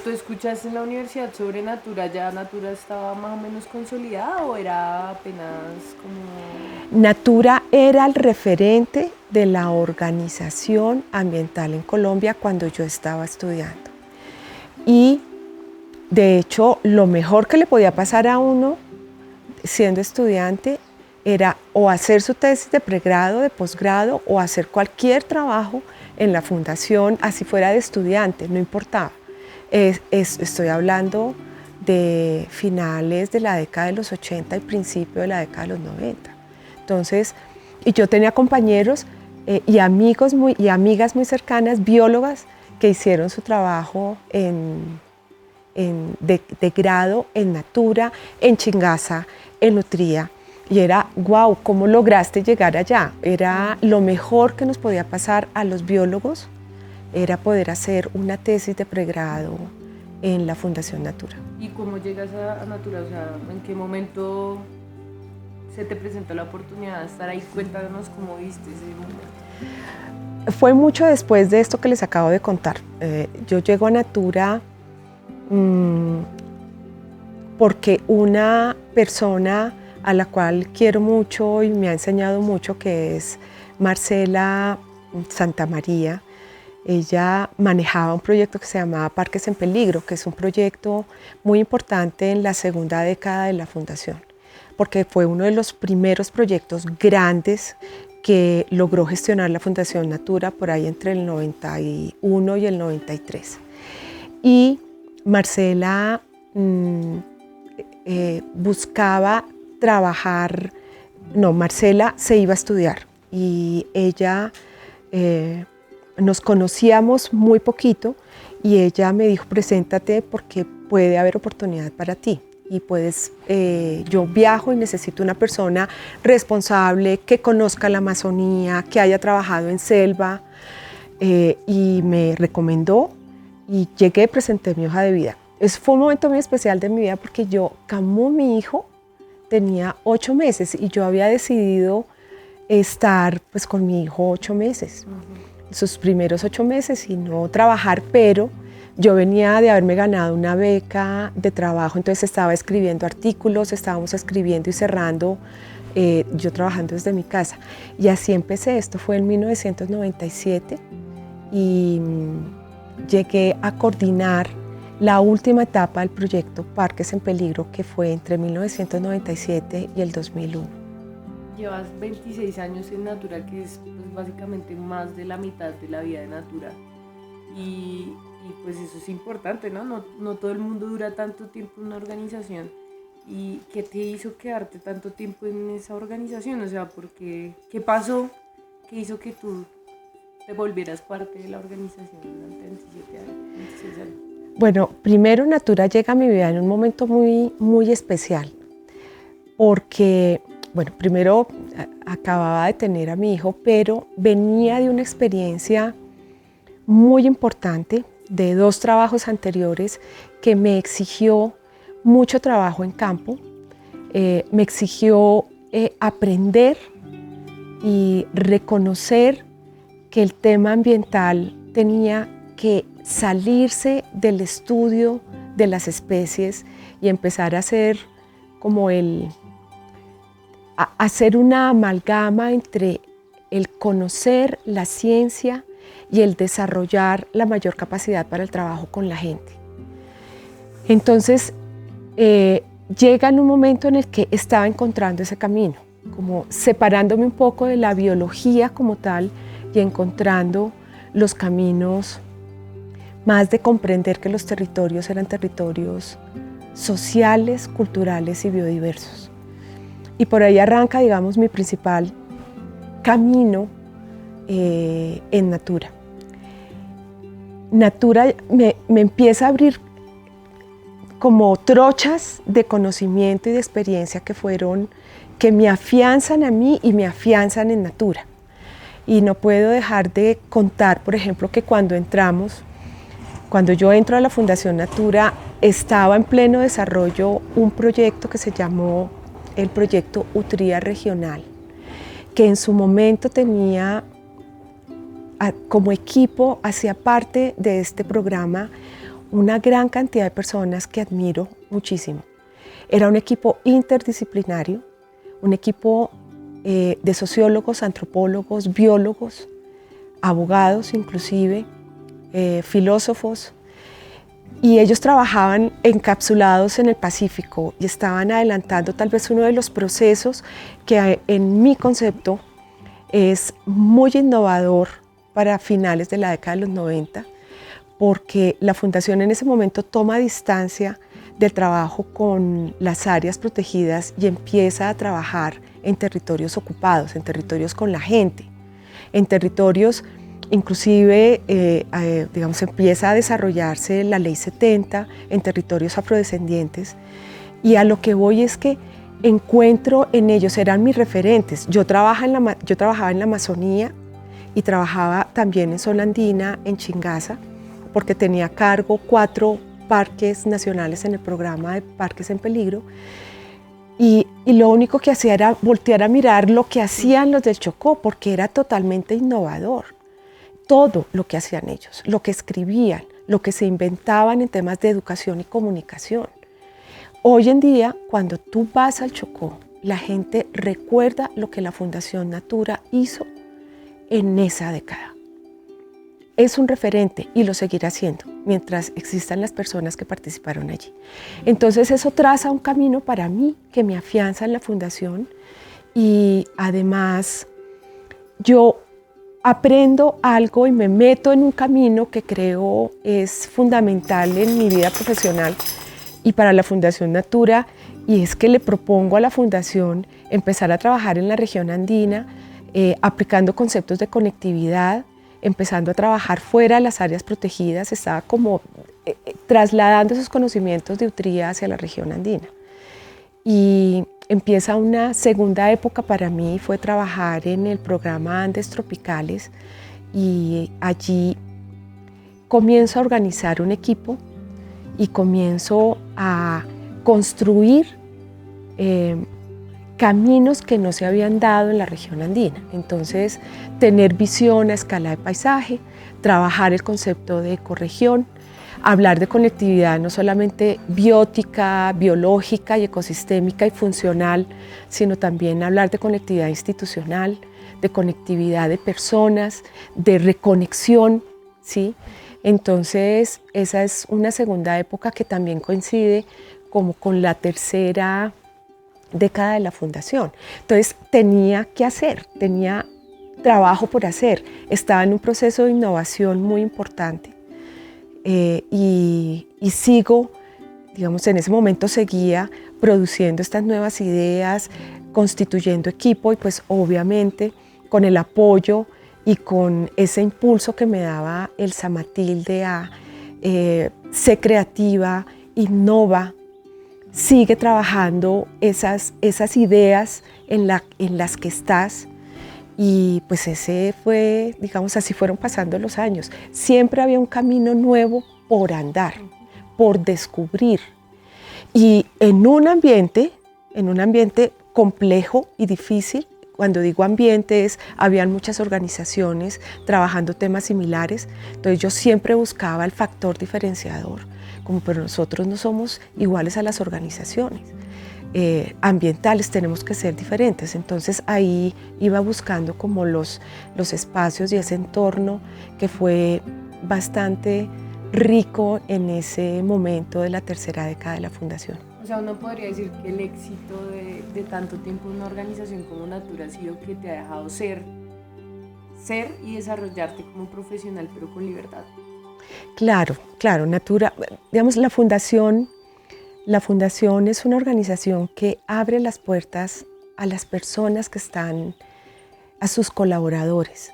¿Tú escuchaste en la universidad sobre Natura? ¿Ya Natura estaba más o menos consolidada o era apenas como...? Natura era el referente de la organización ambiental en Colombia cuando yo estaba estudiando. Y de hecho, lo mejor que le podía pasar a uno siendo estudiante era o hacer su tesis de pregrado, de posgrado, o hacer cualquier trabajo en la fundación, así fuera de estudiante, no importaba. Estoy hablando de finales de la década de los 80 y principio de la década de los 90. Entonces, y yo tenía compañeros y amigos y amigas muy cercanas, biólogas, que hicieron su trabajo de grado en Natura, en Chingaza, en Nutría. Y era, wow, ¿cómo lograste llegar allá? Era lo mejor que nos podía pasar a los biólogos, era poder hacer una tesis de pregrado en la Fundación Natura. ¿Y cómo llegas a Natura? O sea, ¿en qué momento se te presentó la oportunidad de estar ahí? Cuéntanos cómo viste ese momento. Fue mucho después de esto que les acabo de contar. Yo llego a Natura porque una persona a la cual quiero mucho y me ha enseñado mucho, que es Marcela Santamaría, ella manejaba un proyecto que se llamaba Parques en Peligro, que es un proyecto muy importante en la segunda década de la Fundación, porque fue uno de los primeros proyectos grandes que logró gestionar la Fundación Natura por ahí entre el 91 y el 93. Y Marcela buscaba trabajar, Marcela se iba a estudiar y ella nos conocíamos muy poquito y ella me dijo, preséntate porque puede haber oportunidad para ti y puedes, yo viajo y necesito una persona responsable que conozca la Amazonía, que haya trabajado en selva y me recomendó y llegué, presenté mi hoja de vida. Fue un momento muy especial de mi vida porque Camus, mi hijo, tenía 8 meses y yo había decidido estar pues, con mi hijo 8 meses. Sus primeros 8 meses y no trabajar, pero yo venía de haberme ganado una beca de trabajo, entonces estaba escribiendo artículos, estábamos escribiendo y cerrando, yo trabajando desde mi casa. Y así empecé, esto fue en 1997 y llegué a coordinar la última etapa del proyecto Parques en Peligro, que fue entre 1997 y el 2001. Llevas 26 años en Natura, que es pues, básicamente más de la mitad de la vida de Natura. Y pues eso es importante, ¿no? No todo el mundo dura tanto tiempo en una organización. ¿Y qué te hizo quedarte tanto tiempo en esa organización? O sea, ¿qué pasó que hizo que tú te volvieras parte de la organización durante 26 años? Bueno, primero Natura llega a mi vida en un momento muy, muy especial, porque, bueno, primero acababa de tener a mi hijo, pero venía de una experiencia muy importante de 2 trabajos anteriores que me exigió mucho trabajo en campo, me exigió aprender y reconocer que el tema ambiental tenía que salirse del estudio de las especies y empezar a hacer como hacer una amalgama entre el conocer la ciencia y el desarrollar la mayor capacidad para el trabajo con la gente. Entonces, llega en un momento en el que estaba encontrando ese camino, como separándome un poco de la biología como tal y encontrando los caminos más de comprender que los territorios eran territorios sociales, culturales y biodiversos. Y por ahí arranca, digamos, mi principal camino en Natura. Natura me empieza a abrir como trochas de conocimiento y de experiencia que me afianzan a mí y me afianzan en Natura. Y no puedo dejar de contar, por ejemplo, que cuando yo entro a la Fundación Natura, estaba en pleno desarrollo un proyecto que se llamó el proyecto Utría Regional, que en su momento como equipo, hacía parte de este programa una gran cantidad de personas que admiro muchísimo. Era un equipo interdisciplinario, un equipo de sociólogos, antropólogos, biólogos, abogados inclusive, filósofos, y ellos trabajaban encapsulados en el Pacífico y estaban adelantando tal vez uno de los procesos que en mi concepto es muy innovador para finales de la década de los 90, porque la Fundación en ese momento toma distancia del trabajo con las áreas protegidas y empieza a trabajar en territorios ocupados, en territorios con la gente, en territorios inclusive, digamos, empieza a desarrollarse la Ley 70 en territorios afrodescendientes, y a lo que voy es que encuentro en ellos, eran mis referentes. Yo trabajaba en la Amazonía y trabajaba también en zona andina, en Chingaza, porque tenía a cargo 4 parques nacionales en el programa de Parques en Peligro, y lo único que hacía era voltear a mirar lo que hacían los del Chocó, porque era totalmente innovador. Todo lo que hacían ellos, lo que escribían, lo que se inventaban en temas de educación y comunicación. Hoy en día, cuando tú vas al Chocó, la gente recuerda lo que la Fundación Natura hizo en esa década. Es un referente y lo seguirá siendo mientras existan las personas que participaron allí. Entonces eso traza un camino para mí que me afianza en la Fundación, y además yo aprendo algo y me meto en un camino que creo es fundamental en mi vida profesional y para la Fundación Natura, y es que le propongo a la Fundación empezar a trabajar en la región andina, aplicando conceptos de conectividad, empezando a trabajar fuera de las áreas protegidas. Estaba como trasladando esos conocimientos de Utría hacia la región andina. Y empieza una segunda época para mí, fue trabajar en el programa Andes Tropicales, y allí comienzo a organizar un equipo y comienzo a construir caminos que no se habían dado en la región andina. Entonces, tener visión a escala de paisaje, trabajar el concepto de ecorregión, hablar de conectividad no solamente biótica, biológica y ecosistémica y funcional, sino también hablar de conectividad institucional, de conectividad de personas, de reconexión, ¿sí? Entonces, esa es una segunda época que también coincide como con la tercera década de la Fundación. Entonces, tenía que hacer, tenía trabajo por hacer, estaba en un proceso de innovación muy importante. Y sigo, digamos, en ese momento seguía produciendo estas nuevas ideas, constituyendo equipo, y pues obviamente con el apoyo y con ese impulso que me daba el Samatilde a ser creativa, innova, sigue trabajando esas ideas en las que estás. Y pues ese fue, digamos, así fueron pasando los años. Siempre había un camino nuevo por andar, por descubrir. Y en un ambiente complejo y difícil. Cuando digo ambiente habían muchas organizaciones trabajando temas similares. Entonces yo siempre buscaba el factor diferenciador, como pero nosotros no somos iguales a las organizaciones. Ambientales tenemos que ser diferentes. Entonces ahí iba buscando como los espacios y ese entorno que fue bastante rico en ese momento de la tercera década de la Fundación. O sea, uno podría decir que el éxito de tanto tiempo en una organización como Natura ha sido que te ha dejado ser y desarrollarte como profesional, pero con libertad. Claro, Natura, digamos, la Fundación es una organización que abre las puertas a las personas que están, a sus colaboradores.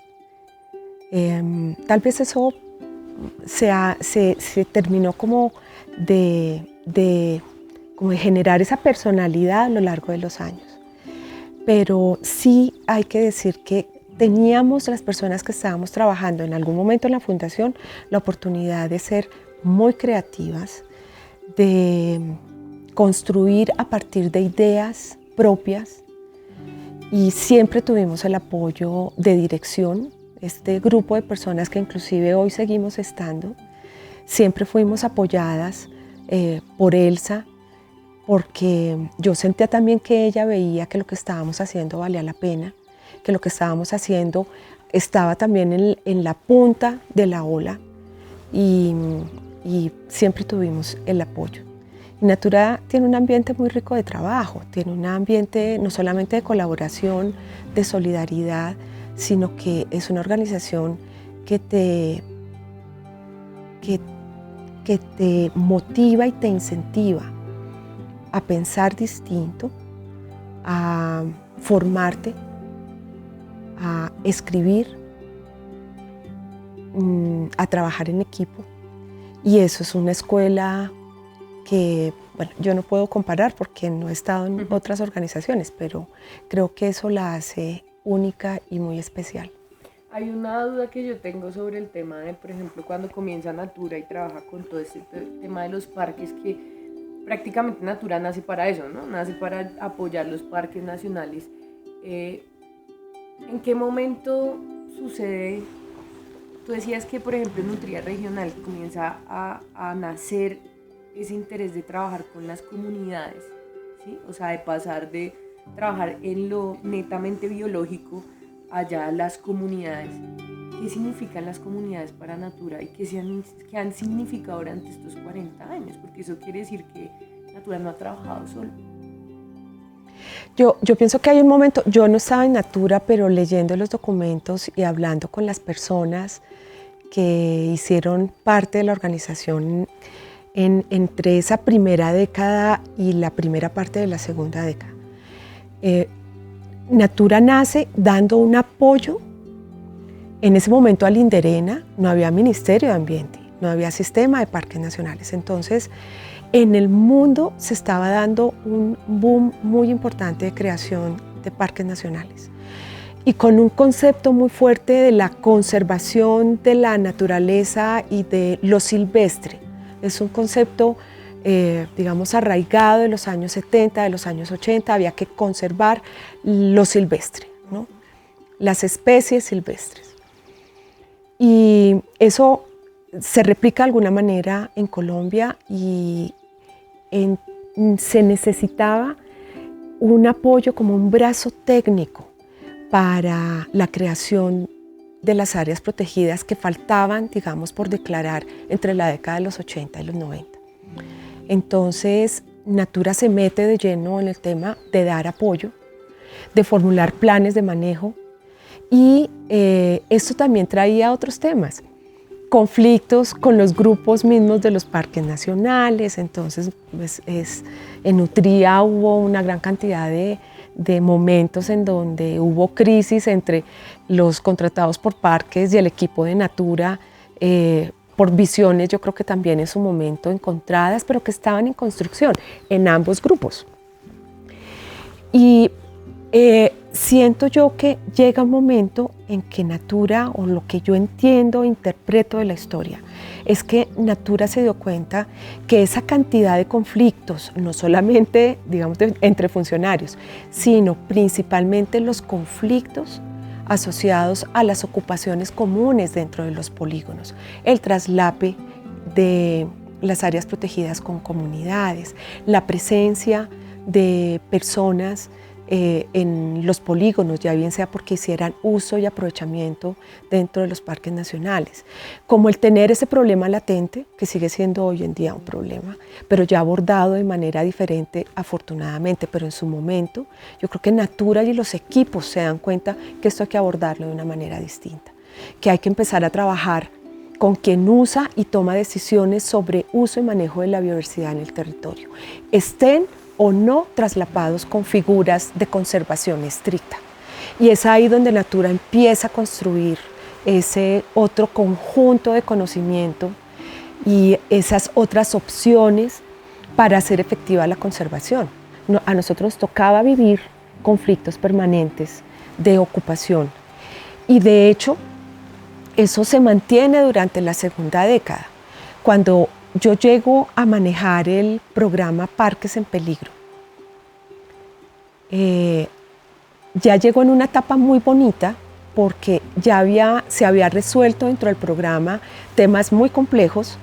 Tal vez eso se terminó como de generar esa personalidad a lo largo de los años. Pero sí hay que decir que teníamos, las personas que estábamos trabajando en algún momento en la Fundación, la oportunidad de ser muy creativas, de construir a partir de ideas propias, y siempre tuvimos el apoyo de dirección, este grupo de personas que inclusive hoy seguimos estando, siempre fuimos apoyadas por Elsa, porque yo sentía también que ella veía que lo que estábamos haciendo valía la pena, que lo que estábamos haciendo estaba también en la punta de la ola, y siempre tuvimos el apoyo. Y Natura tiene un ambiente muy rico de trabajo, tiene un ambiente no solamente de colaboración, de solidaridad, sino que es una organización que te motiva y te incentiva a pensar distinto, a formarte, a escribir, a trabajar en equipo. Y eso es una escuela que, bueno, yo no puedo comparar porque no he estado en otras organizaciones, pero creo que eso la hace única y muy especial. Hay una duda que yo tengo sobre el tema de, por ejemplo, cuando comienza Natura y trabaja con todo este tema de los parques, que prácticamente Natura nace para eso, ¿no? Nace para apoyar los parques nacionales. ¿En qué momento sucede? Tú decías que, por ejemplo, en Nutria Regional comienza a nacer ese interés de trabajar con las comunidades, ¿sí? O sea, de pasar de trabajar en lo netamente biológico allá a las comunidades. ¿Qué significan las comunidades para Natura y qué han significado durante estos 40 años? Porque eso quiere decir que Natura no ha trabajado solo. Yo pienso que hay un momento, yo no estaba en Natura, pero leyendo los documentos y hablando con las personas que hicieron parte de la organización entre esa primera década y la primera parte de la segunda década. Natura nace dando un apoyo. En ese momento al Inderena no había Ministerio de Ambiente, no había sistema de parques nacionales. Entonces, en el mundo se estaba dando un boom muy importante de creación de parques nacionales. Y con un concepto muy fuerte de la conservación de la naturaleza y de lo silvestre. Es un concepto, digamos, arraigado de los años 70, de los años 80. Había que conservar lo silvestre, ¿no? Las especies silvestres. Y eso se replica de alguna manera en Colombia y se necesitaba un apoyo como un brazo técnico para la creación de las áreas protegidas que faltaban, digamos, por declarar entre la década de los 80 y los 90. Entonces, Natura se mete de lleno en el tema de dar apoyo, de formular planes de manejo, y esto también traía otros temas, conflictos con los grupos mismos de los parques nacionales. Entonces, pues, en Nutria hubo una gran cantidad de momentos en donde hubo crisis entre los contratados por parques y el equipo de Natura, por visiones, yo creo que también en su momento encontradas, pero que estaban en construcción en ambos grupos. Y siento yo que llega un momento en que Natura, o lo que yo entiendo, interpreto de la historia, es que Natura se dio cuenta que esa cantidad de conflictos, no solamente, digamos, entre funcionarios, sino principalmente los conflictos asociados a las ocupaciones comunes dentro de los polígonos, el traslape de las áreas protegidas con comunidades, la presencia de personas en los polígonos, ya bien sea porque hicieran uso y aprovechamiento dentro de los parques nacionales, como el tener ese problema latente, que sigue siendo hoy en día un problema, pero ya abordado de manera diferente, afortunadamente. Pero en su momento, yo creo que Natura y los equipos se dan cuenta que esto hay que abordarlo de una manera distinta, que hay que empezar a trabajar con quien usa y toma decisiones sobre uso y manejo de la biodiversidad en el territorio, estén o no traslapados con figuras de conservación estricta. Y es ahí donde Natura empieza a construir ese otro conjunto de conocimiento y esas otras opciones para hacer efectiva la conservación. A nosotros nos tocaba vivir conflictos permanentes de ocupación, y de hecho eso se mantiene durante la segunda década. Cuando yo llego a manejar el programa Parques en Peligro, ya llegó en una etapa muy bonita, porque se había resuelto dentro del programa temas muy complejos.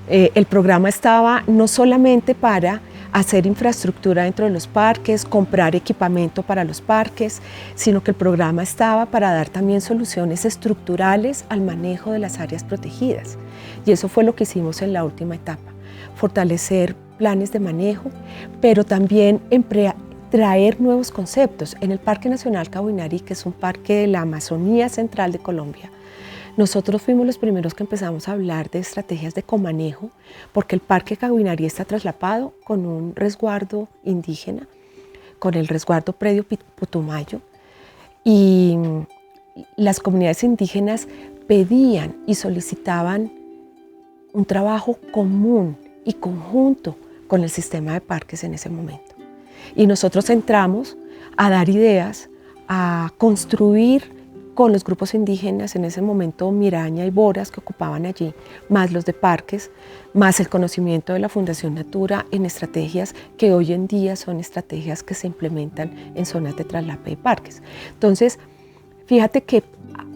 El programa estaba no solamente para hacer infraestructura dentro de los parques, comprar equipamiento para los parques, sino que el programa estaba para dar también soluciones estructurales al manejo de las áreas protegidas. Y eso fue lo que hicimos en la última etapa, fortalecer planes de manejo, pero también traer nuevos conceptos. En el Parque Nacional Cahuinarí, que es un parque de la Amazonía Central de Colombia, nosotros fuimos los primeros que empezamos a hablar de estrategias de comanejo, porque el Parque Cahuinarí está traslapado con un resguardo indígena, con el resguardo predio Putumayo, y las comunidades indígenas pedían y solicitaban un trabajo común y conjunto con el sistema de parques en ese momento. Y nosotros entramos a dar ideas, a construir con los grupos indígenas, en ese momento Miraña y Boras, que ocupaban allí, más los de parques, más el conocimiento de la Fundación Natura en estrategias que hoy en día son estrategias que se implementan en zonas de traslape de parques. Entonces, fíjate que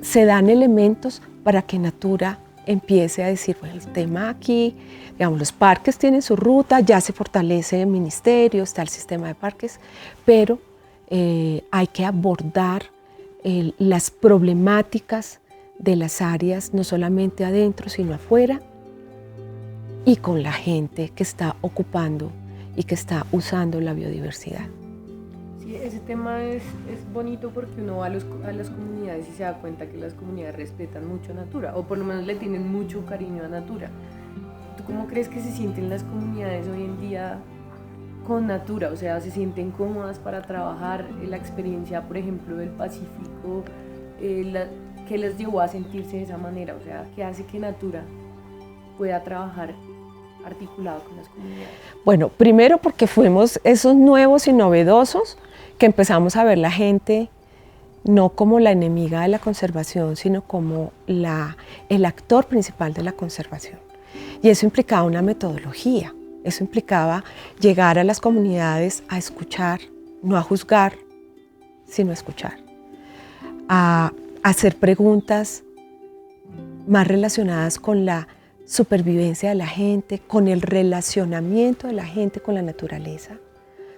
se dan elementos para que Natura empiece a decir, bueno, el tema aquí, digamos, los parques tienen su ruta, ya se fortalece el ministerio, está el sistema de parques, pero hay que abordar las problemáticas de las áreas, no solamente adentro, sino afuera, y con la gente que está ocupando y que está usando la biodiversidad. Sí, ese tema es bonito porque uno va a las comunidades y se da cuenta que las comunidades respetan mucho a Natura, o por lo menos le tienen mucho cariño a Natura. ¿Tú cómo crees que se sienten las comunidades hoy en día con Natura? O sea, ¿se sienten cómodas para trabajar? La experiencia, por ejemplo, del Pacífico, ¿qué les llevó a sentirse de esa manera? O sea, ¿qué hace que Natura pueda trabajar articulado con las comunidades? Bueno, primero porque fuimos esos nuevos y novedosos que empezamos a ver la gente no como la enemiga de la conservación, sino como el actor principal de la conservación. Y eso implicaba una metodología, eso implicaba llegar a las comunidades a escuchar, no a juzgar, sino a escuchar, a hacer preguntas más relacionadas con la supervivencia de la gente, con el relacionamiento de la gente con la naturaleza,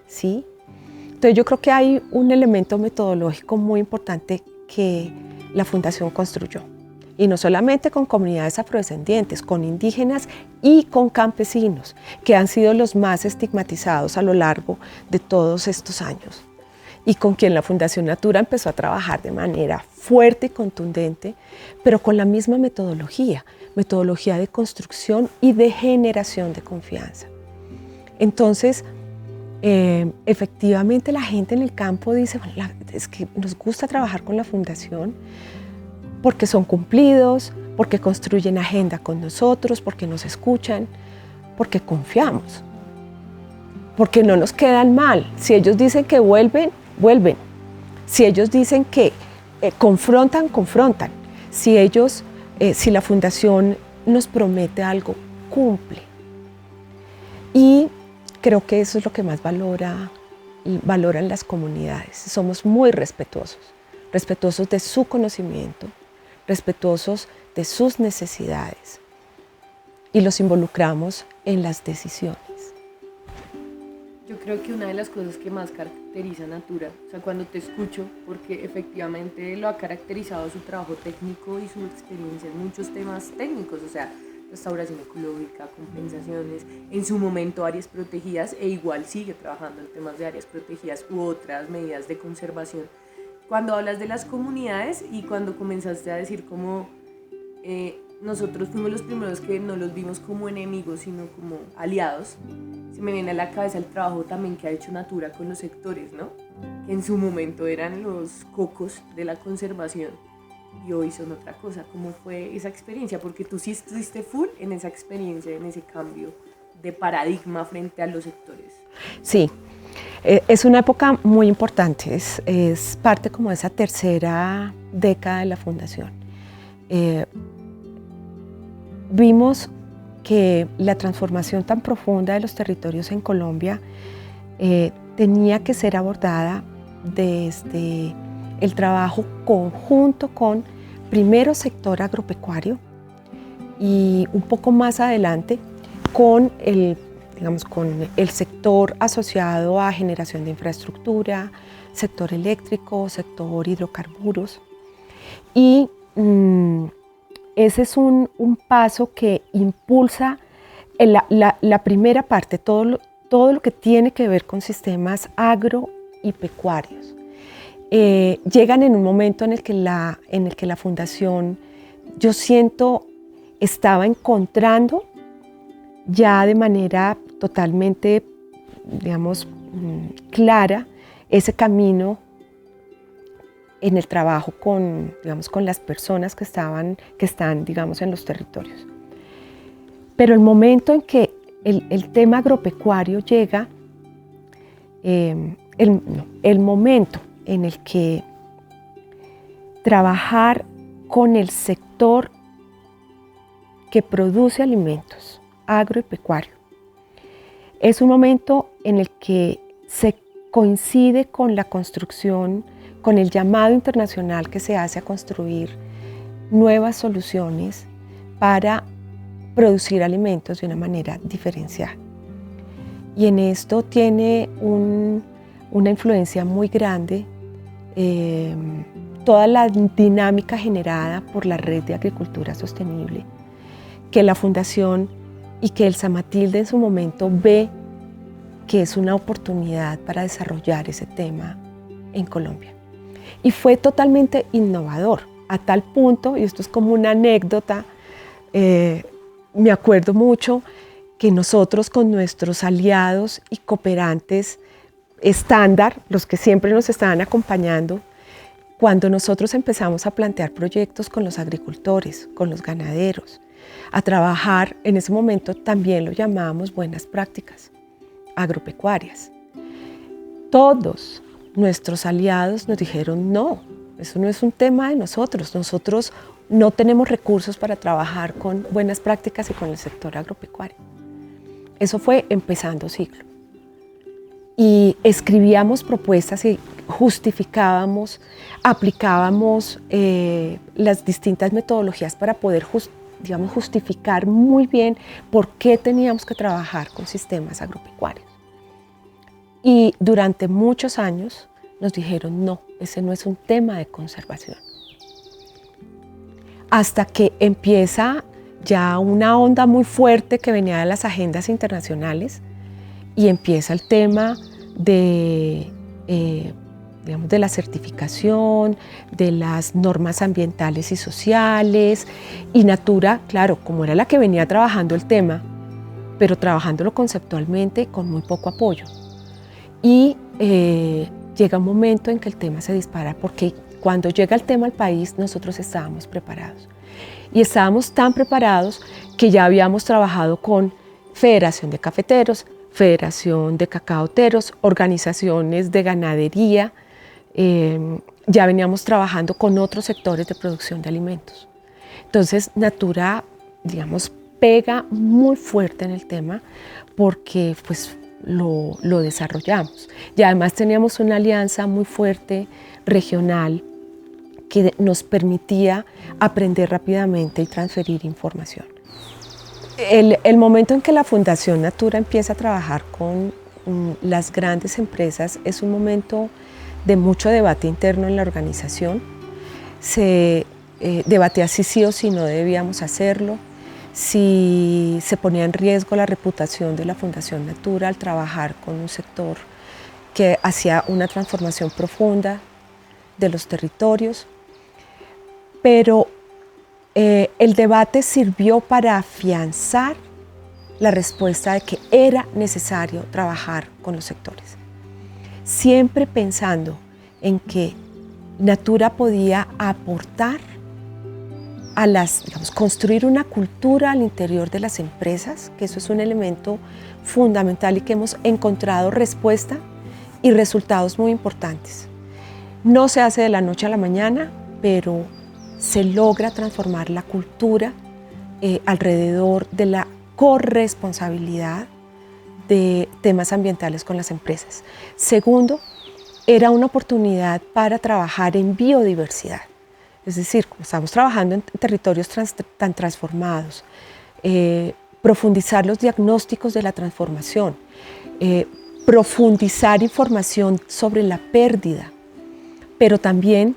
¿sí? Entonces yo creo que hay un elemento metodológico muy importante que la Fundación construyó, y no solamente con comunidades afrodescendientes, con indígenas y con campesinos, que han sido los más estigmatizados a lo largo de todos estos años, y con quien la Fundación Natura empezó a trabajar de manera fuerte y contundente, pero con la misma metodología de construcción y de generación de confianza. Entonces, efectivamente la gente en el campo dice, bueno, es que nos gusta trabajar con la Fundación porque son cumplidos, porque construyen agenda con nosotros, porque nos escuchan, porque confiamos, porque no nos quedan mal. Si ellos dicen que vuelven, vuelven. Si ellos dicen que confrontan, confrontan. Si la Fundación nos promete algo, cumple. Y creo que eso es lo que más valoran las comunidades. Somos muy respetuosos de su conocimiento, respetuosos de sus necesidades, y los involucramos en las decisiones. Yo creo que una de las cosas que más caracteriza a Natura, o sea, cuando te escucho, porque efectivamente lo ha caracterizado su trabajo técnico y su experiencia en muchos temas técnicos, o sea, restauración ecológica, compensaciones, en su momento áreas protegidas, e igual sigue trabajando en temas de áreas protegidas u otras medidas de conservación. Cuando hablas de las comunidades y cuando comenzaste a decir como nosotros fuimos los primeros que no los vimos como enemigos, sino como aliados, se me viene a la cabeza el trabajo también que ha hecho Natura con los sectores, ¿no? Que en su momento eran los cocos de la conservación y hoy son otra cosa. ¿Cómo fue esa experiencia? Porque tú sí estuviste full en esa experiencia, en ese cambio de paradigma frente a los sectores. Sí, es una época muy importante, es parte como de esa tercera década de la Fundación. Vimos que la transformación tan profunda de los territorios en Colombia tenía que ser abordada desde el trabajo conjunto con primero sector agropecuario y un poco más adelante con con el sector asociado a generación de infraestructura, sector eléctrico, sector hidrocarburos. Y ese es un paso que impulsa la primera parte, todo lo que tiene que ver con sistemas agro y pecuarios. Llegan en un momento en el que la fundación, yo siento, estaba encontrando ya de manera totalmente, digamos, clara ese camino en el trabajo con las personas que están, digamos, en los territorios. Pero el momento en que el tema agropecuario llega, el momento en el que trabajar con el sector que produce alimentos, agro y pecuario, es un momento en el que se coincide con la construcción, con el llamado internacional que se hace a construir nuevas soluciones para producir alimentos de una manera diferenciada. Y en esto tiene una influencia muy grande toda la dinámica generada por la Red de Agricultura Sostenible, que la Fundación y que el Samatilde en su momento ve que es una oportunidad para desarrollar ese tema en Colombia. Y fue totalmente innovador, a tal punto, y esto es como una anécdota, me acuerdo mucho que nosotros con nuestros aliados y cooperantes estándar, los que siempre nos estaban acompañando, cuando nosotros empezamos a plantear proyectos con los agricultores, con los ganaderos, a trabajar, en ese momento también lo llamábamos buenas prácticas agropecuarias. Todos nuestros aliados nos dijeron, no, eso no es un tema de nosotros no tenemos recursos para trabajar con buenas prácticas y con el sector agropecuario. Eso fue empezando siglo. Y escribíamos propuestas y justificábamos, aplicábamos las distintas metodologías para poder justificar muy bien por qué teníamos que trabajar con sistemas agropecuarios. Y durante muchos años nos dijeron, no, ese no es un tema de conservación. Hasta que empieza ya una onda muy fuerte que venía de las agendas internacionales y empieza el tema de la certificación, de las normas ambientales y sociales, y Natura, claro, como era la que venía trabajando el tema, pero trabajándolo conceptualmente con muy poco apoyo. Y llega un momento en que el tema se dispara, porque cuando llega el tema al país, nosotros estábamos preparados. Y estábamos tan preparados que ya habíamos trabajado con Federación de Cafeteros, Federación de Cacaoteros, organizaciones de ganadería, ya veníamos trabajando con otros sectores de producción de alimentos. Entonces, Natura, pega muy fuerte en el tema porque pues, lo desarrollamos. Y además teníamos una alianza muy fuerte regional que nos permitía aprender rápidamente y transferir información. El momento en que la Fundación Natura empieza a trabajar con las grandes empresas es un momento de mucho debate interno en la organización. Se debatía si sí o si no debíamos hacerlo, si se ponía en riesgo la reputación de la Fundación Natura al trabajar con un sector que hacía una transformación profunda de los territorios. Pero el debate sirvió para afianzar la respuesta de que era necesario trabajar con los sectores. Siempre pensando en que Natura podía aportar a construir una cultura al interior de las empresas, que eso es un elemento fundamental y que hemos encontrado respuesta y resultados muy importantes. No se hace de la noche a la mañana, pero se logra transformar la cultura alrededor de la corresponsabilidad de temas ambientales con las empresas. Segundo, era una oportunidad para trabajar en biodiversidad. Es decir, como estamos trabajando en territorios tan transformados, profundizar los diagnósticos de la transformación, profundizar información sobre la pérdida, pero también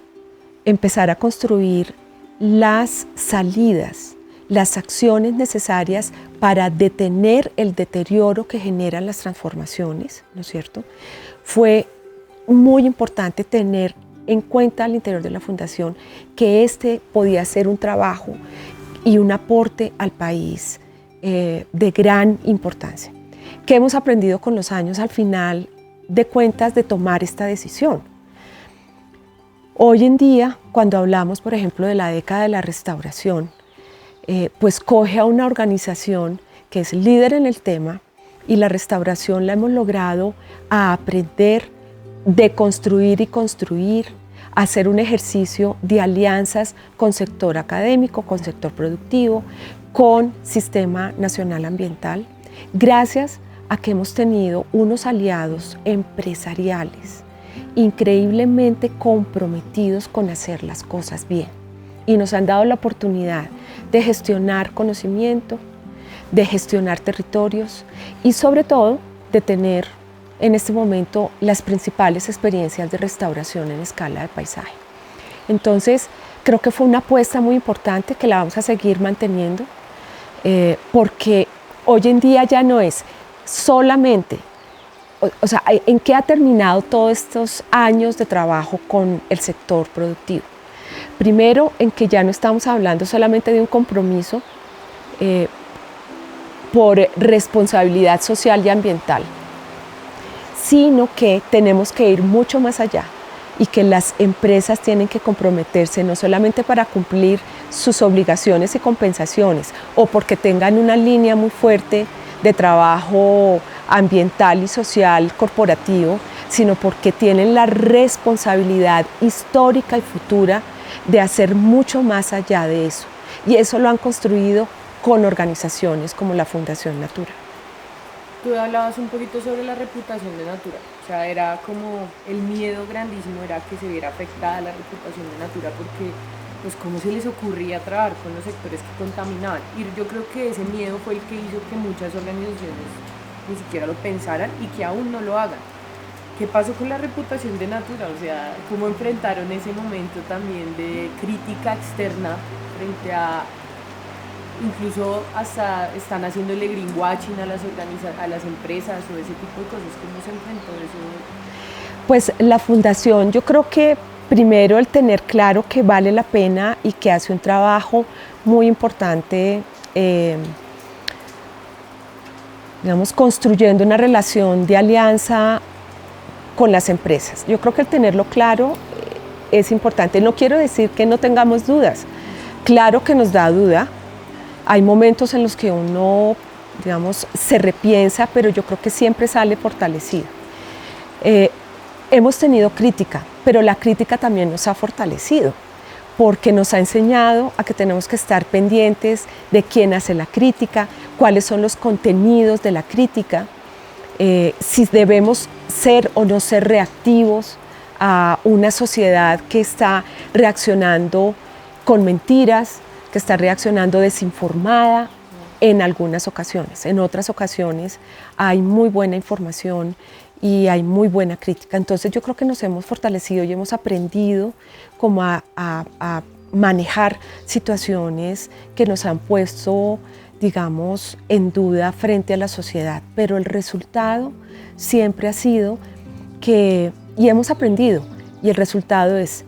empezar a construir las salidas, las acciones necesarias para detener el deterioro que generan las transformaciones, ¿no es cierto? Fue muy importante tener en cuenta al interior de la Fundación que este podía ser un trabajo y un aporte al país de gran importancia. ¿Qué hemos aprendido con los años al final de cuentas de tomar esta decisión? Hoy en día, cuando hablamos, por ejemplo, de la década de la restauración, pues coge a una organización que es líder en el tema y la restauración la hemos logrado a aprender de construir y construir, hacer un ejercicio de alianzas con sector académico, con sector productivo, con Sistema Nacional Ambiental, gracias a que hemos tenido unos aliados empresariales increíblemente comprometidos con hacer las cosas bien y nos han dado la oportunidad de gestionar conocimiento, de gestionar territorios y sobre todo de tener en este momento las principales experiencias de restauración en escala de paisaje. Entonces, creo que fue una apuesta muy importante que la vamos a seguir manteniendo porque hoy en día ya no es solamente, o sea, ¿en qué ha terminado todos estos años de trabajo con el sector productivo? Primero, en que ya no estamos hablando solamente de un compromiso por responsabilidad social y ambiental, sino que tenemos que ir mucho más allá y que las empresas tienen que comprometerse no solamente para cumplir sus obligaciones y compensaciones o porque tengan una línea muy fuerte de trabajo ambiental y social corporativo, sino porque tienen la responsabilidad histórica y futura de hacer mucho más allá de eso. Y eso lo han construido con organizaciones como la Fundación Natura. Tú hablabas un poquito sobre la reputación de Natura, o sea, era como el miedo grandísimo era que se viera afectada la reputación de Natura porque pues cómo se les ocurría trabajar con los sectores que contaminaban. Y yo creo que ese miedo fue el que hizo que muchas organizaciones ni siquiera lo pensaran y que aún no lo hagan. ¿Qué pasó con la reputación de Natura? O sea, ¿cómo enfrentaron ese momento también de crítica externa frente a, incluso hasta están haciéndole greenwashing a las empresas o ese tipo de cosas? ¿Cómo se enfrentó eso? Pues la Fundación, yo creo que primero el tener claro que vale la pena y que hace un trabajo muy importante, digamos, construyendo una relación de alianza con las empresas. Yo creo que el tenerlo claro es importante. No quiero decir que no tengamos dudas. Claro que nos da duda. Hay momentos en los que uno, digamos, se repiensa, pero yo creo que siempre sale fortalecido. Hemos tenido crítica, pero la crítica también nos ha fortalecido, porque nos ha enseñado a que tenemos que estar pendientes de quién hace la crítica, cuáles son los contenidos de la crítica, si debemos ser o no ser reactivos a una sociedad que está reaccionando con mentiras, que está reaccionando desinformada en algunas ocasiones. En otras ocasiones hay muy buena información y hay muy buena crítica. Entonces yo creo que nos hemos fortalecido y hemos aprendido como a manejar situaciones que nos han puesto, digamos, en duda frente a la sociedad. Pero el resultado siempre ha sido que, y hemos aprendido, y el resultado es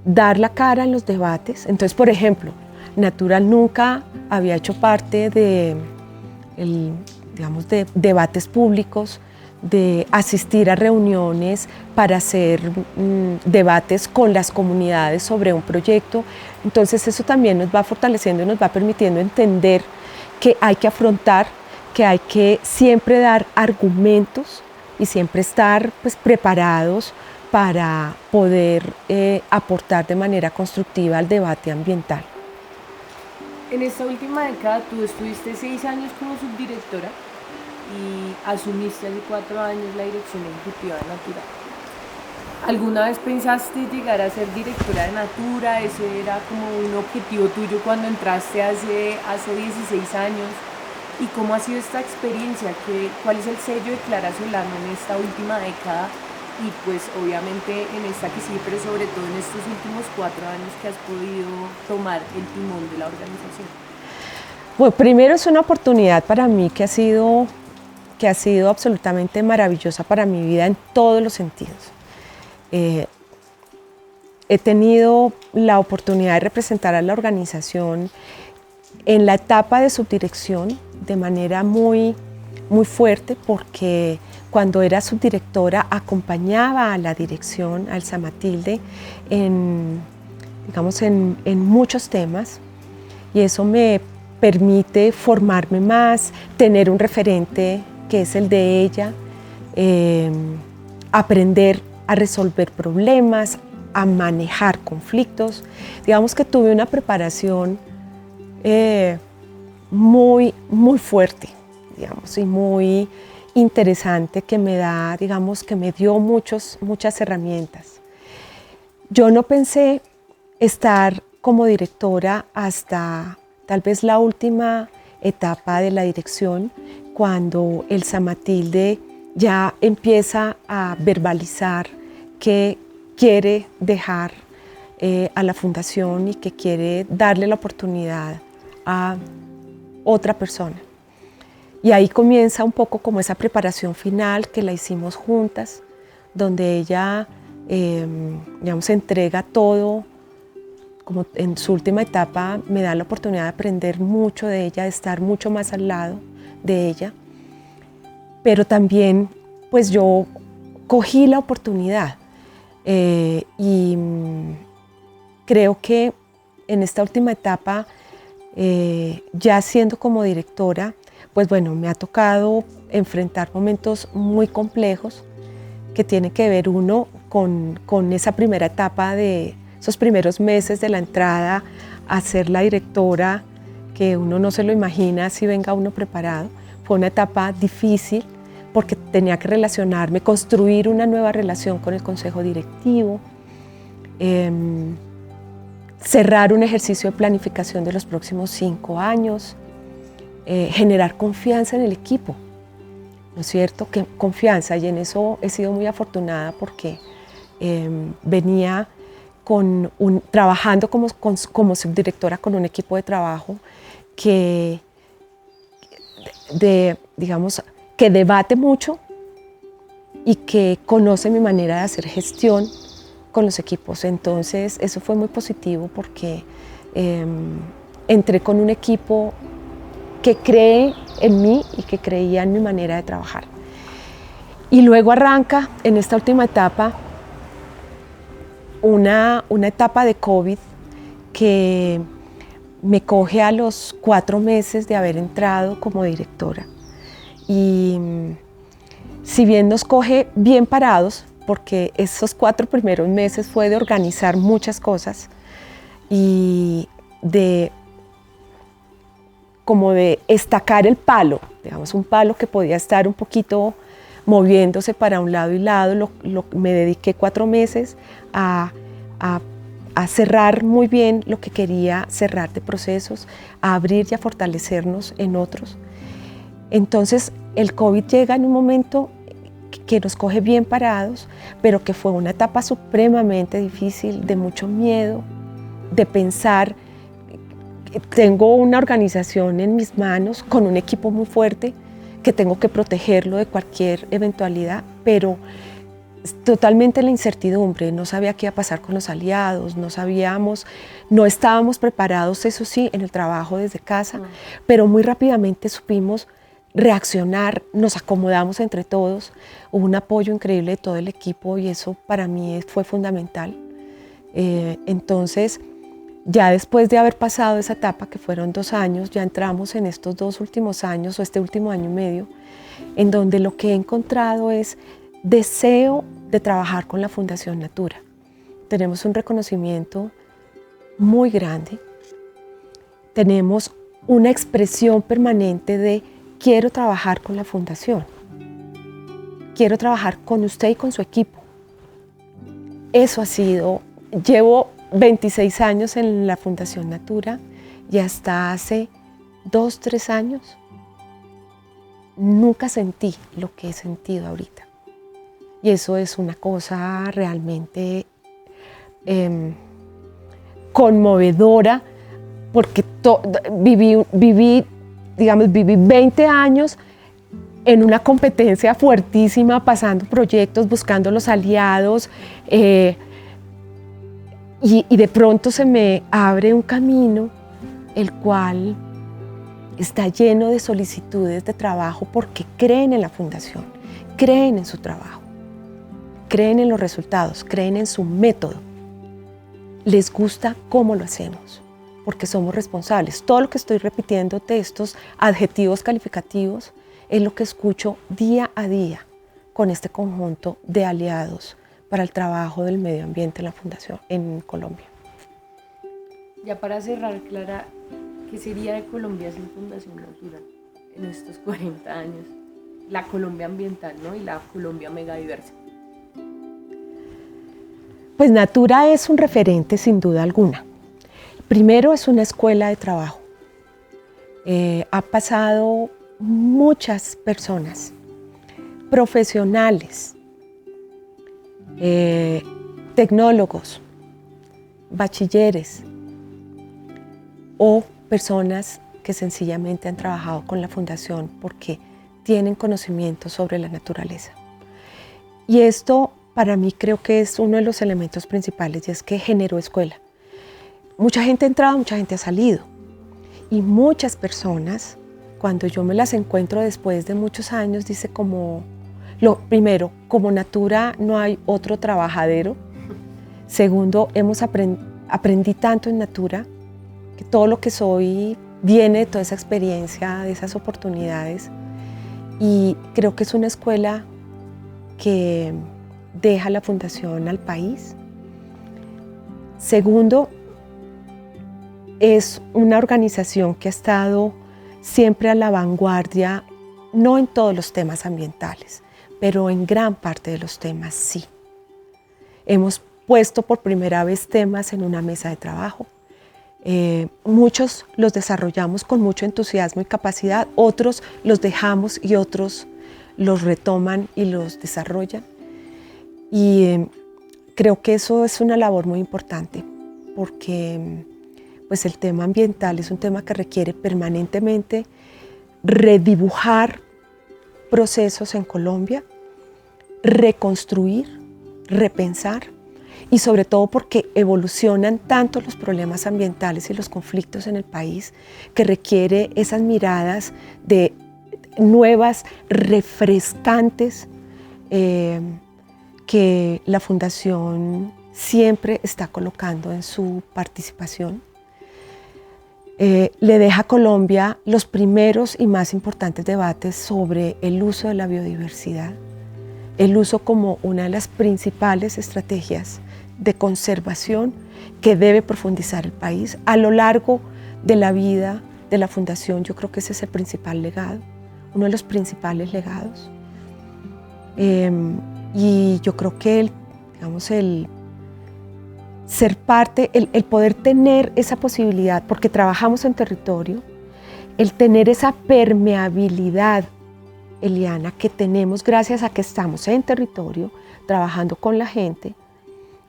dar la cara en los debates. Entonces, por ejemplo, Natural nunca había hecho parte de, digamos, de debates públicos, de asistir a reuniones para hacer debates con las comunidades sobre un proyecto. Entonces eso también nos va fortaleciendo y nos va permitiendo entender que hay que afrontar, que hay que siempre dar argumentos y siempre estar pues, preparados para poder aportar de manera constructiva al debate ambiental. En esta última década tú estuviste 6 años como subdirectora y asumiste hace 4 años la dirección ejecutiva de Natura. ¿Alguna vez pensaste llegar a ser directora de Natura? ¿Ese era como un objetivo tuyo cuando entraste hace 16 años? ¿Y cómo ha sido esta experiencia? ¿Cuál es el sello de Clara Solano en esta última década? Y pues obviamente en esta que sí, pero sobre todo en estos últimos 4 años que has podido tomar el timón de la organización. Bueno, primero es una oportunidad para mí que ha sido absolutamente maravillosa para mi vida en todos los sentidos. He tenido la oportunidad de representar a la organización en la etapa de subdirección de manera muy, muy fuerte, porque cuando era subdirectora acompañaba a la dirección, a Elsa Matilde, en muchos temas, y eso me permite formarme más, tener un referente que es el de ella, aprender a resolver problemas, a manejar conflictos. Digamos que tuve una preparación muy, muy fuerte, digamos, y muy interesante, que me dio muchas herramientas. Yo no pensé estar como directora hasta tal vez la última etapa de la dirección, cuando Elsa Matilde ya empieza a verbalizar que quiere dejar a la fundación y que quiere darle la oportunidad a otra persona. Y ahí comienza un poco como esa preparación final que la hicimos juntas, donde ella entrega todo. Como en su última etapa me da la oportunidad de aprender mucho de ella, de estar mucho más al lado de ella. Pero también pues yo cogí la oportunidad y creo que en esta última etapa, ya siendo como directora, pues bueno, me ha tocado enfrentar momentos muy complejos que tienen que ver uno con esa primera etapa de esos primeros meses de la entrada a ser la directora, que uno no se lo imagina si venga uno preparado. Fue una etapa difícil porque tenía que relacionarme, construir una nueva relación con el consejo directivo, cerrar un ejercicio de planificación de los próximos 5 años, generar confianza en el equipo, ¿no es cierto? Confianza, y en eso he sido muy afortunada porque venía trabajando como subdirectora con un equipo de trabajo que debate mucho y que conoce mi manera de hacer gestión con los equipos. Entonces eso fue muy positivo porque entré con un equipo que cree en mí y que creía en mi manera de trabajar. Y luego arranca en esta última etapa una etapa de COVID que me coge a los 4 meses de haber entrado como directora. Y si bien nos coge bien parados, porque esos 4 primeros meses fue de organizar muchas cosas y de estacar el palo, digamos, un palo que podía estar un poquito moviéndose para un lado y lado. Me dediqué 4 meses a cerrar muy bien lo que quería cerrar de procesos, a abrir y a fortalecernos en otros. Entonces el COVID llega en un momento que nos coge bien parados, pero que fue una etapa supremamente difícil, de mucho miedo, de pensar, tengo una organización en mis manos con un equipo muy fuerte, que tengo que protegerlo de cualquier eventualidad, pero totalmente la incertidumbre. No sabía qué iba a pasar con los aliados, no estábamos preparados, eso sí, en el trabajo desde casa, pero muy rápidamente supimos reaccionar, nos acomodamos entre todos, hubo un apoyo increíble de todo el equipo y eso para mí fue fundamental. Entonces, ya después de haber pasado esa etapa, que fueron 2 años, ya entramos en estos 2 últimos años, o este último año y medio, en donde lo que he encontrado es deseo de trabajar con la Fundación Natura. Tenemos un reconocimiento muy grande, tenemos una expresión permanente de quiero trabajar con la Fundación, quiero trabajar con usted y con su equipo. eso ha sido, llevo 26 años en la Fundación Natura y hasta hace 2, 3 años nunca sentí lo que he sentido ahorita. Y eso es una cosa realmente conmovedora, porque viví 20 años en una competencia fuertísima, pasando proyectos, buscando los aliados, y de pronto se me abre un camino, el cual está lleno de solicitudes de trabajo porque creen en la fundación, creen en su trabajo, creen en los resultados, creen en su método. Les gusta cómo lo hacemos, porque somos responsables. Todo lo que estoy repitiendo de estos adjetivos calificativos es lo que escucho día a día con este conjunto de aliados para el trabajo del medio ambiente en la Fundación en Colombia. Ya para cerrar, Clara, ¿qué sería de Colombia sin Fundación Natura en estos 40 años? La Colombia ambiental, ¿no? Y la Colombia megadiversa. Pues Natura es un referente sin duda alguna. Primero, es una escuela de trabajo. Ha pasado muchas personas, profesionales, tecnólogos, bachilleres o personas que sencillamente han trabajado con la Fundación porque tienen conocimiento sobre la naturaleza. Y esto para mí creo que es uno de los elementos principales, y es que generó escuela. Mucha gente ha entrado, mucha gente ha salido. Y muchas personas, cuando yo me las encuentro después de muchos años, dice primero, como Natura no hay otro trabajadero. Segundo, aprendí tanto en Natura que todo lo que soy viene de toda esa experiencia, de esas oportunidades. Y creo que es una escuela que deja la Fundación al país. Segundo, es una organización que ha estado siempre a la vanguardia, no en todos los temas ambientales, pero en gran parte de los temas sí. Hemos puesto por primera vez temas en una mesa de trabajo. Muchos los desarrollamos con mucho entusiasmo y capacidad, otros los dejamos y otros los retoman y los desarrollan. Y creo que eso es una labor muy importante, porque pues el tema ambiental es un tema que requiere permanentemente redibujar procesos en Colombia, reconstruir, repensar, y sobre todo porque evolucionan tanto los problemas ambientales y los conflictos en el país, que requiere esas miradas de nuevas, refrescantes, que la Fundación siempre está colocando en su participación. Le deja a Colombia los primeros y más importantes debates sobre el uso de la biodiversidad, el uso como una de las principales estrategias de conservación que debe profundizar el país. A lo largo de la vida de la Fundación, yo creo que ese es el principal legado, uno de los principales legados. Y yo creo que el ser parte, el poder tener esa posibilidad, porque trabajamos en territorio, el tener esa permeabilidad, Eliana, que tenemos gracias a que estamos en territorio, trabajando con la gente,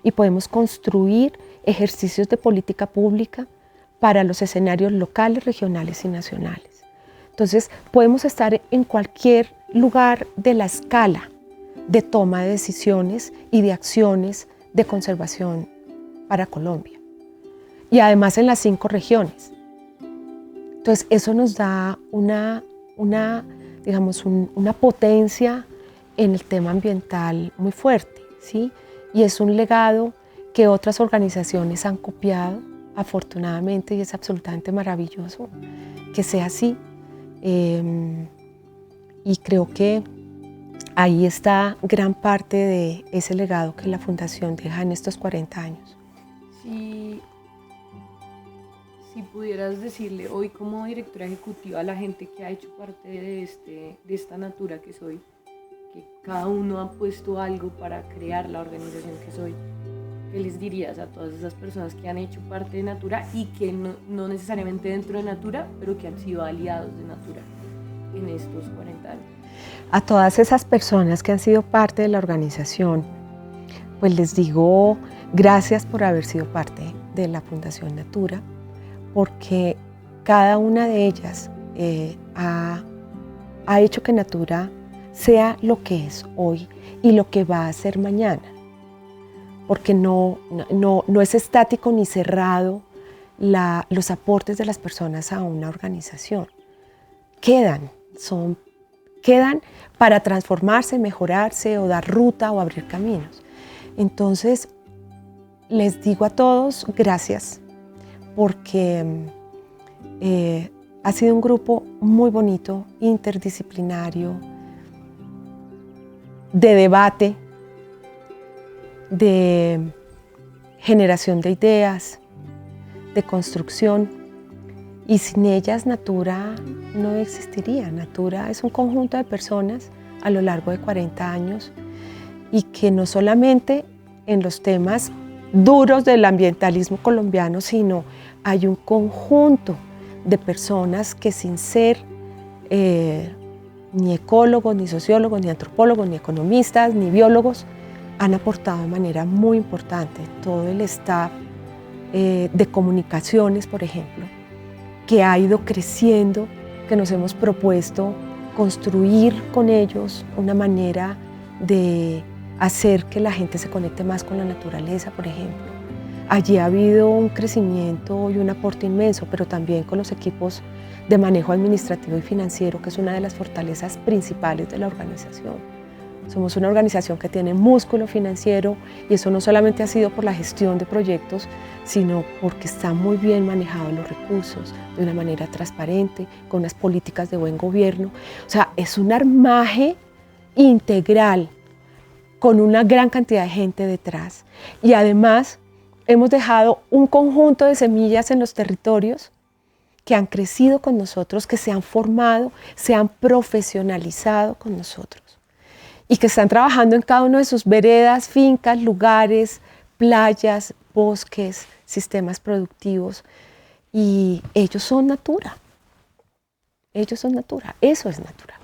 y podemos construir ejercicios de política pública para los escenarios locales, regionales y nacionales. Entonces, podemos estar en cualquier lugar de la escala de toma de decisiones y de acciones de conservación para Colombia. Y además en las 5 regiones. Entonces, eso nos da una potencia en el tema ambiental muy fuerte, ¿sí? Y es un legado que otras organizaciones han copiado, afortunadamente, y es absolutamente maravilloso que sea así. Y creo que ahí está gran parte de ese legado que la Fundación deja en estos 40 años. Si pudieras decirle hoy como directora ejecutiva a la gente que ha hecho parte de esta Natura que soy, que cada uno ha puesto algo para crear la organización que soy, ¿qué les dirías a todas esas personas que han hecho parte de Natura y que no necesariamente dentro de Natura, pero que han sido aliados de Natura en estos 40 años? A todas esas personas que han sido parte de la organización, pues les digo gracias por haber sido parte de la Fundación Natura, porque cada una de ellas ha hecho que Natura sea lo que es hoy y lo que va a ser mañana, porque no es estático ni cerrado los aportes de las personas a una organización. Quedan para transformarse, mejorarse o dar ruta o abrir caminos. Entonces, les digo a todos gracias, porque ha sido un grupo muy bonito, interdisciplinario, de debate, de generación de ideas, de construcción, y sin ellas Natura no existiría. Natura es un conjunto de personas a lo largo de 40 años y que no solamente en los temas duros del ambientalismo colombiano, sino hay un conjunto de personas que sin ser ni ecólogos, ni sociólogos, ni antropólogos, ni economistas, ni biólogos, han aportado de manera muy importante. Todo el staff de comunicaciones, por ejemplo, que ha ido creciendo, que nos hemos propuesto construir con ellos una manera de hacer que la gente se conecte más con la naturaleza, por ejemplo. Allí ha habido un crecimiento y un aporte inmenso, pero también con los equipos de manejo administrativo y financiero, que es una de las fortalezas principales de la organización. Somos una organización que tiene músculo financiero y eso no solamente ha sido por la gestión de proyectos, sino porque están muy bien manejados los recursos de una manera transparente, con unas políticas de buen gobierno. O sea, es un armaje integral con una gran cantidad de gente detrás. Y además hemos dejado un conjunto de semillas en los territorios que han crecido con nosotros, que se han formado, se han profesionalizado con nosotros y que están trabajando en cada uno de sus veredas, fincas, lugares, playas, bosques, sistemas productivos, y ellos son Natura. Ellos son Natura, eso es Natura.